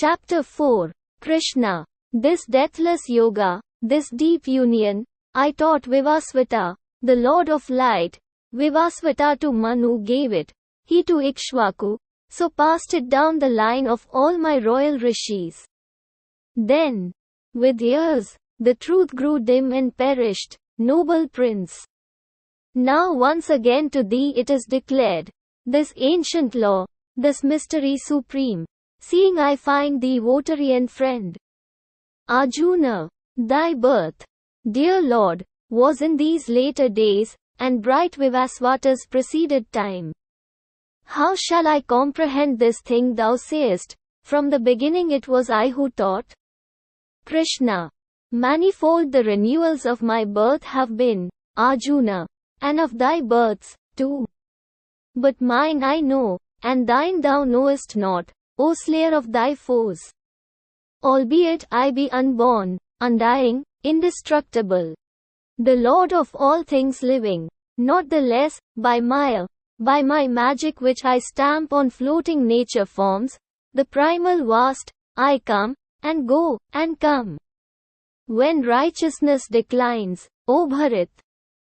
Chapter 4. Krishna. This deathless yoga, this deep union, I taught Vivasvata, the Lord of Light. Vivasvata to Manu gave it, he to Ikshvaku, so passed it down the line of all my royal rishis. Then, with years, the truth grew dim and perished, noble prince. Now once again to thee it is declared, this ancient law, this mystery supreme, seeing I find thee votary and friend. Arjuna, thy birth, dear Lord, was in these later days, and bright Vivasvata's preceded time. How shall I comprehend this thing thou sayest, from the beginning it was I who taught? Krishna, manifold the renewals of my birth have been, Arjuna, and of thy births, too. But mine I know, and thine thou knowest not, O slayer of thy foes. Albeit I be unborn, undying, indestructible, the Lord of all things living, not the less, by my magic which I stamp on floating nature forms, the primal vast, I come, and go, and come. When righteousness declines, O Bharat,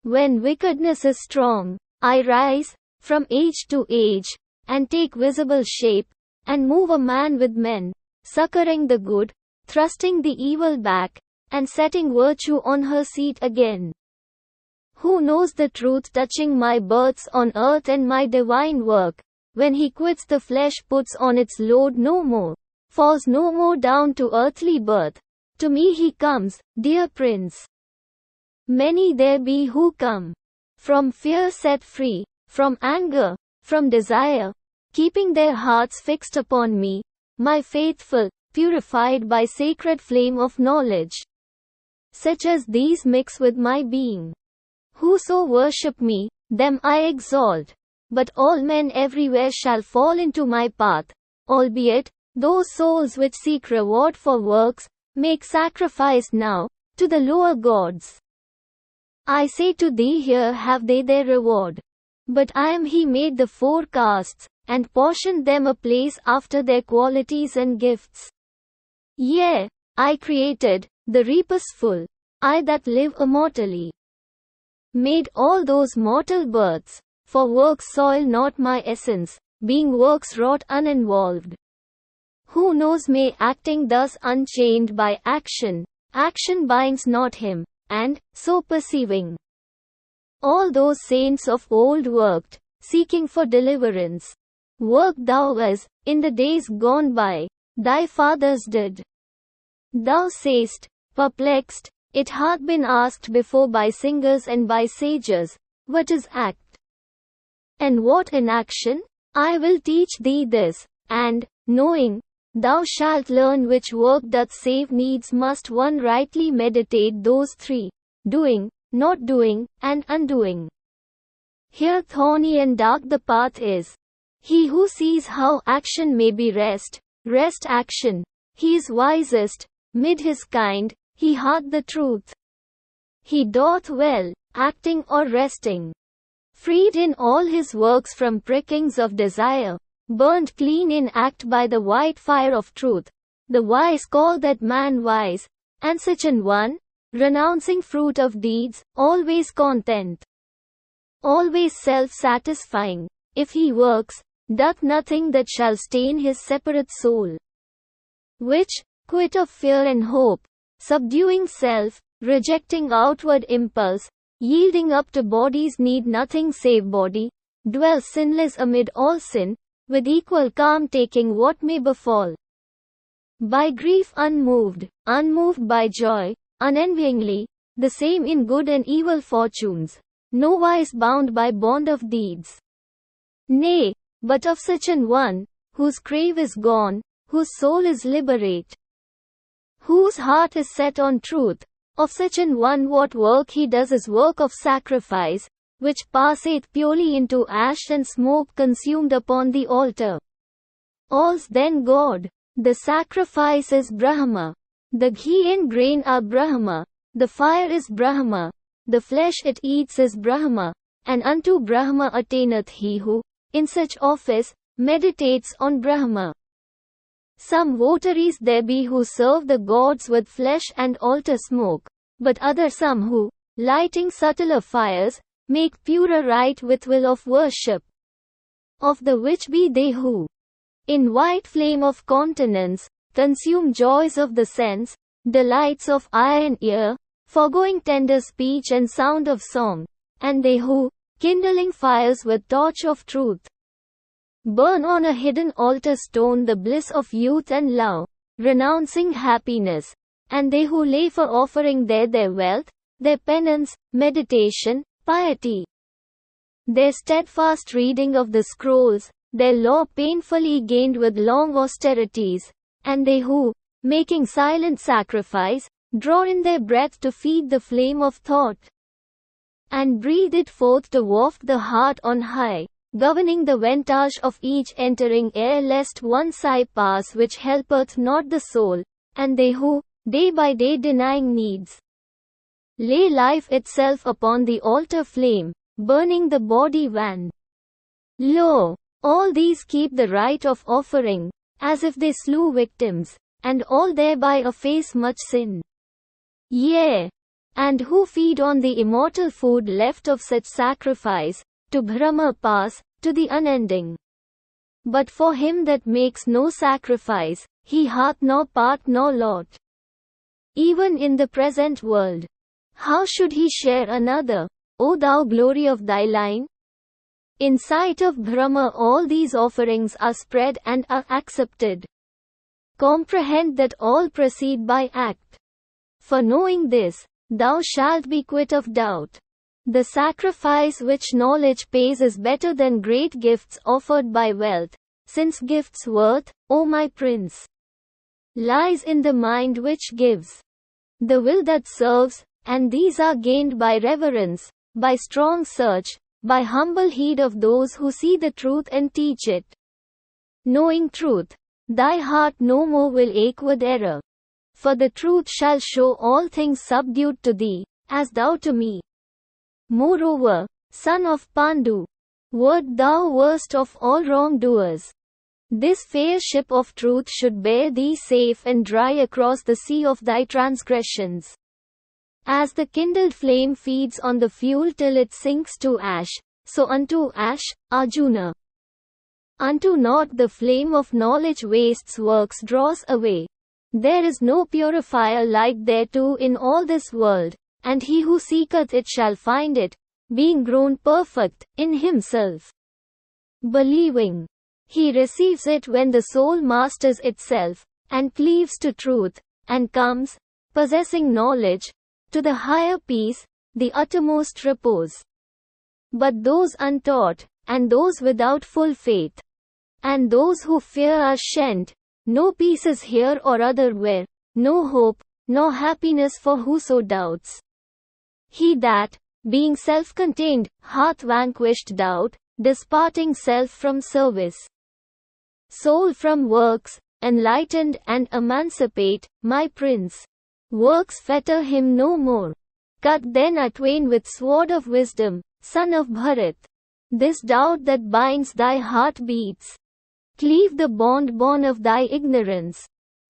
when wickedness is strong, I rise, from age to age, and take visible shape, and move a man with men, succoring the good, thrusting the evil back, and setting virtue on her seat again. Who knows the truth touching my births on earth and my divine work, when he quits the flesh puts on its load no more, falls no more down to earthly birth, to me he comes, dear prince. Many there be who come, from fear set free, from anger, from desire, keeping their hearts fixed upon me, my faithful, purified by sacred flame of knowledge. Such as these mix with my being. Whoso worship me, them I exalt. But all men everywhere shall fall into my path, albeit, those souls which seek reward for works, make sacrifice now, to the lower gods. I say to thee here have they their reward. But I am he made the four castes, and portioned them a place after their qualities and gifts. Yea, I created, the reapers full, I that live immortally. Made all those mortal births, for works soil not my essence, being works wrought uninvolved. Who knows may acting thus unchained by action, action binds not him, and, so perceiving. All those saints of old worked, seeking for deliverance. Work thou as, in the days gone by, thy fathers did. Thou sayest, perplexed, it hath been asked before by singers and by sages, what is act? And what inaction? I will teach thee this, and, knowing, thou shalt learn which work doth save needs must one rightly meditate those three, doing, not doing, and undoing. Here thorny and dark the path is. He who sees how action may be rest action, he is wisest, mid his kind, he hath the truth. He doth well, acting or resting. Freed in all his works from prickings of desire, burnt clean in act by the white fire of truth, the wise call that man wise, and such an one, renouncing fruit of deeds, always content. Always self-satisfying, if he works, doth nothing that shall stain his separate soul. Which, quit of fear and hope, subduing self, rejecting outward impulse, yielding up to body's need nothing save body, dwells sinless amid all sin, with equal calm taking what may befall. By grief unmoved by joy, unenvyingly, the same in good and evil fortunes, nowise bound by bond of deeds. Nay, but of such an one, whose crave is gone, whose soul is liberate, whose heart is set on truth, of such an one what work he does is work of sacrifice, which passeth purely into ash and smoke consumed upon the altar. All's then God, the sacrifice is Brahma, the ghee and grain are Brahma, the fire is Brahma, the flesh it eats is Brahma, and unto Brahma attaineth he who, in such office, meditates on Brahma. Some votaries there be who serve the gods with flesh and altar smoke, but other some who, lighting subtler fires, make purer right with will of worship. Of the which be they who, in white flame of continence, consume joys of the sense, delights of eye and ear, foregoing tender speech and sound of song, and they who, kindling fires with torch of truth, burn on a hidden altar stone the bliss of youth and love, renouncing happiness, and they who lay for offering there their wealth, their penance, meditation, piety, their steadfast reading of the scrolls, their law painfully gained with long austerities, and they who, making silent sacrifice, draw in their breath to feed the flame of thought, and breathe it forth to waft the heart on high, governing the ventage of each entering air lest one sigh pass which helpeth not the soul, and they who, day by day denying needs, lay life itself upon the altar flame, burning the body van. Lo, all these keep the rite of offering, as if they slew victims, and all thereby efface much sin. Yea, and who feed on the immortal food left of such sacrifice, to Brahma pass, to the unending. But for him that makes no sacrifice, he hath nor part nor lot. Even in the present world, how should he share another, O thou glory of thy line? In sight of Brahma all these offerings are spread and are accepted. Comprehend that all proceed by act. For knowing this, thou shalt be quit of doubt. The sacrifice which knowledge pays is better than great gifts offered by wealth, since gifts' worth, O my prince, lies in the mind which gives, the will that serves, and these are gained by reverence, by strong search, by humble heed of those who see the truth and teach it. Knowing truth, thy heart no more will ache with error. For the truth shall show all things subdued to thee, as thou to me. Moreover, son of Pandu, wert thou worst of all wrongdoers. This fair ship of truth should bear thee safe and dry across the sea of thy transgressions. As the kindled flame feeds on the fuel till it sinks to ash, so unto ash, Arjuna. Unto naught the flame of knowledge wastes works draws away. There is no purifier like thereto in all this world, and he who seeketh it shall find it, being grown perfect in himself. Believing, he receives it when the soul masters itself, and cleaves to truth, and comes, possessing knowledge, to the higher peace, the uttermost repose. But those untaught, and those without full faith, and those who fear are shent, no peace is here or otherwhere, no hope, nor happiness for whoso doubts. He that, being self-contained, hath vanquished doubt, disparting self from service, soul from works, enlightened and emancipate, my prince. Works fetter him no more. Cut then atwain with sword of wisdom, son of Bharat. This doubt that binds thy heart beats. Cleave the bond born of thy ignorance.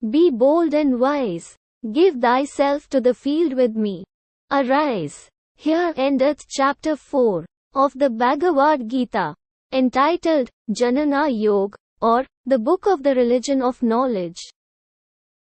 Be bold and wise. Give thyself to the field with me. Arise. Here endeth chapter 4 of the Bhagavad Gita, entitled Jnana Yoga, or the Book of the Religion of Knowledge.